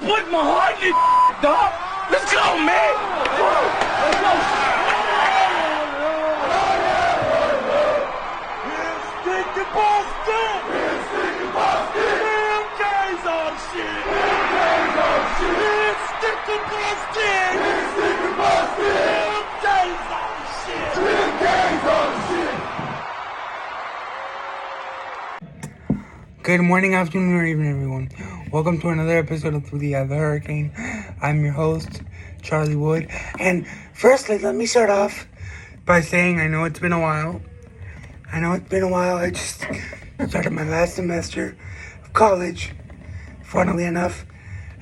put my heart in it, dog. Let's go, man. Let's go. Stick to Boston. Stick to Boston. Damn guys on shit. Damn guys on shit. Stick to Boston. Stick to Boston. Damn guys on shit. Damn guys on shit. Good morning, afternoon, or evening, everyone. Welcome to another episode of Through the Eye of the Hurricane. I'm your host, Charlie Wood. And firstly, let me start off by saying I know it's been a while. I just started my last semester of college, funnily enough,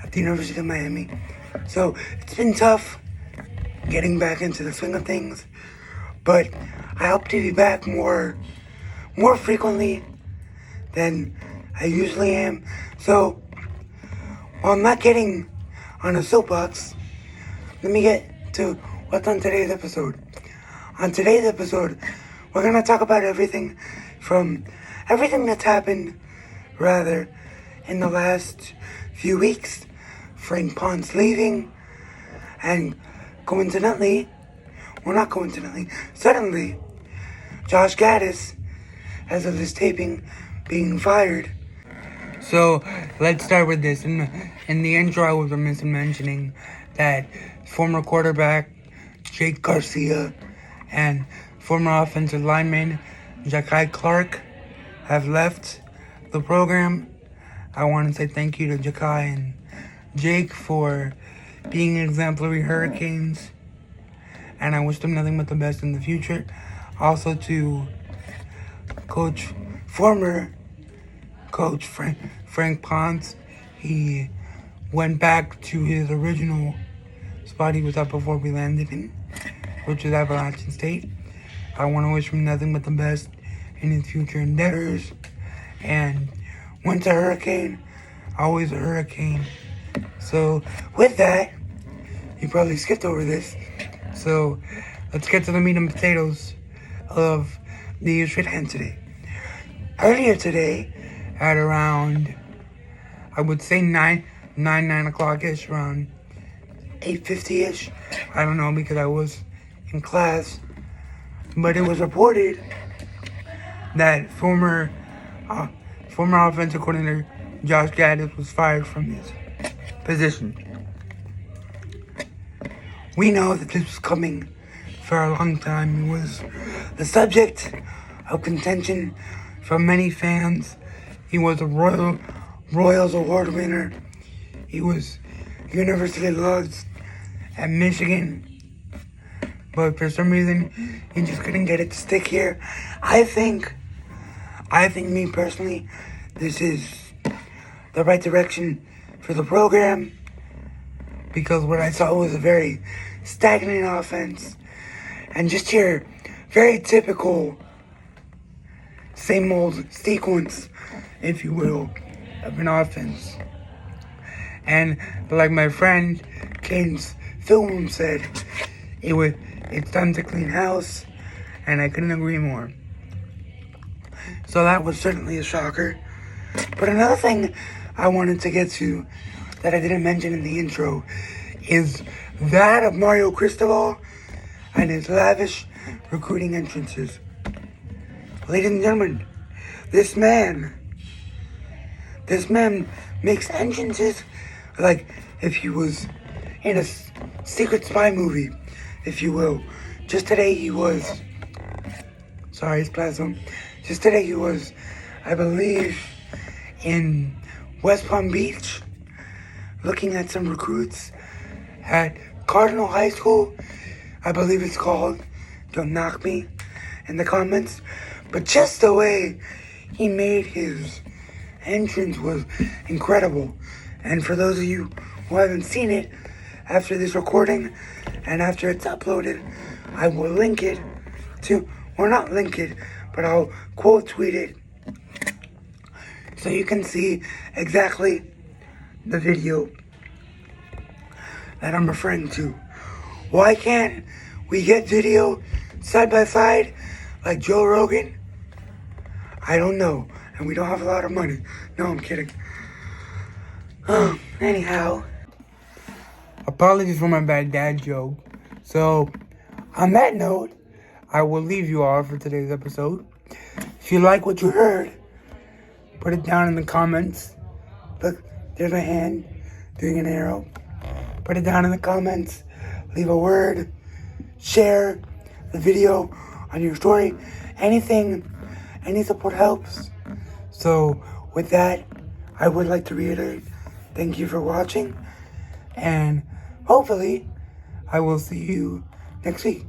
at the University of Miami. So it's been tough getting back into the swing of things. But I hope to be back more frequently than I usually am. So, while I'm not getting on a soapbox, let me get to what's on today's episode. On today's episode, we're going to talk about everything that's happened, in the last few weeks. Frank Ponce leaving, and suddenly, Josh Gattis, as of this taping, being fired. So, let's start with this. In the intro, I was remiss in mentioning that former quarterback Jake Garcia and former offensive lineman Ja'Kai Clark have left the program. I want to say thank you to Ja'Kai and Jake for being exemplary Hurricanes, and I wish them nothing but the best in the future. Also to former coach Frank Ponce. He went back to his original spot he was at before we landed in, which is Appalachian State. I want to wish him nothing but the best in his future endeavors. And once a Hurricane, always a Hurricane. So with that, you probably skipped over this. So let's get to the meat and potatoes of the Use Fit Hand today. Earlier today, at around, I would say 9 o'clock-ish, around 8:50-ish. I don't know because I was in class. But it was reported that former offensive coordinator Josh Gattis was fired from his position. We know that this was coming for a long time. It was the subject of contention from many fans. He was a Royals Award winner. He was universally loved at Michigan. But for some reason, he just couldn't get it to stick here. I think me personally, this is the right direction for the program. Because what I saw was a very stagnant offense. And just your very typical same old sequence, if you will, of an offense. And like my friend Kane's film said, it's time to clean house, and I couldn't agree more. So that was certainly a shocker. But another thing I wanted to get to that I didn't mention in the intro is that of Mario Cristobal and his lavish recruiting entrances. Ladies and gentlemen, this man makes entrances like if he was in a secret spy movie, if you will. Just today he was, I believe, in West Palm Beach, looking at some recruits at Cardinal High School, I believe it's called. Don't knock me in the comments. But just the way he made his entrance was incredible. And for those of you who haven't seen it, after this recording and after it's uploaded, I will link it to, or not link it, but I'll quote tweet it so you can see exactly the video that I'm referring to. Why can't we get video side by side like Joe Rogan? I don't know. And we don't have a lot of money. No, I'm kidding. Anyhow, Apologies for my bad dad joke. So, on that note, I will leave you all for today's episode. If you like what you heard, put it down in the comments. Look, there's my hand doing an arrow. Put it down in the comments. Leave a word. Share the video on your story. Anything, any support helps. So, with that, I would like to reiterate, thank you for watching. And hopefully, I will see you next week.